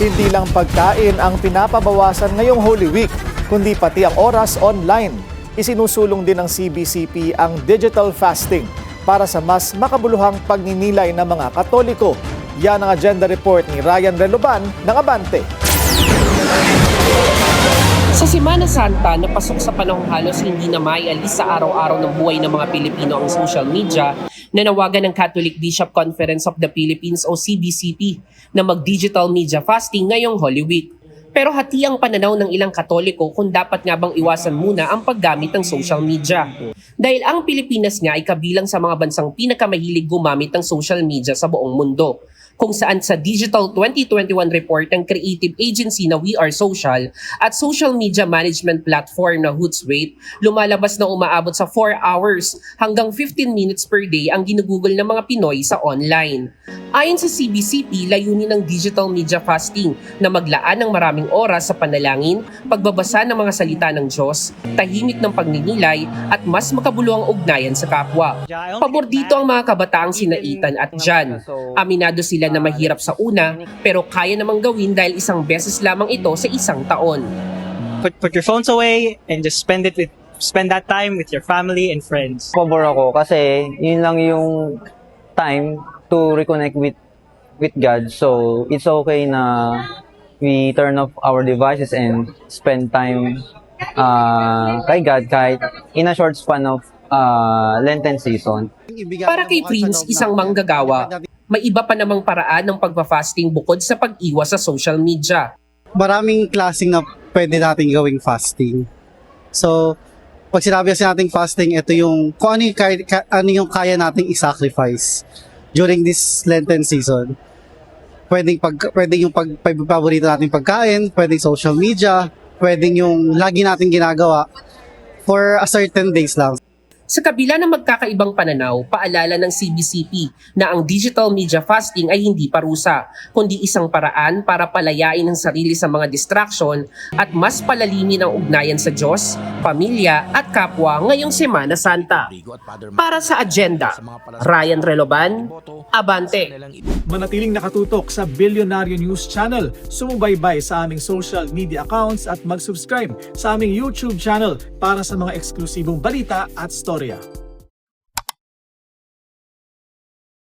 Hindi lang pagkain ang pinapabawasan ngayong Holy Week, kundi pati ang oras online. Isinusulong din ng CBCP ang digital fasting para sa mas makabuluhang pagninilay ng mga Katoliko. Yan ang agenda report ni Ryan Reloban ng Abante. Sa Semana Santa, napasok sa panahong halos hindi na maialis sa araw-araw ng buhay ng mga Pilipino ang social media, nanawagan ng Catholic Bishop Conference of the Philippines o CBCP na mag-digital media fasting ngayong Holy Week. Pero hati ang pananaw ng ilang Katoliko kung dapat nga bang iwasan muna ang paggamit ng social media. Dahil ang Pilipinas nga ay kabilang sa mga bansang pinakamahilig gumamit ng social media sa buong mundo. Kung saan sa Digital 2021 report ng creative agency na We Are Social at social media management platform na Hootsuite, lumalabas na umaabot sa 4 hours hanggang 15 minutes per day ang ginugugol ng mga Pinoy sa online. Ayon sa CBCP, layunin ng digital media fasting na maglaan ng maraming oras sa panalangin, pagbabasa ng mga salita ng Diyos, tahimik ng pagninilay at mas makabuluhang ugnayan sa kapwa. Pabor dito ang mga kabataang sina Ethan at John. Aminado sila na mahirap sa una pero kaya namang gawin dahil isang beses lamang ito sa isang taon. Put your phones away and just spend that time with your family and friends. Pabor ako kasi yun lang yung time to reconnect with God. So it's okay na we turn off our devices and spend time kay God kahit in a short span of Lenten season. Para kay Prince, isang manggagawa, may iba pa namang paraan ng pagpa-fasting bukod sa pag-iwas sa social media. Maraming klaseng na pwede natin gawing fasting. So, pag sinabi kasi nating fasting, ito yung kung ano yung kaya nating i-sacrifice during this Lenten season. Pwedeng yung paborito nating pagkain, pwedeng social media, pwedeng yung lagi nating ginagawa for a certain days lang. Sa kabila ng magkakaibang pananaw, paalala ng CBCP na ang digital media fasting ay hindi parusa, kundi isang paraan para palayain ang sarili sa mga distraction at mas palalimin ang ugnayan sa Diyos, pamilya at kapwa ngayong Semana Santa. Para sa agenda, Ryan Reloban, Abante. Manatiling nakatutok sa Bilyonaryo News Channel. Sumubaybay sa aming social media accounts at mag-subscribe sa aming YouTube channel para sa mga eksklusibong balita at storya.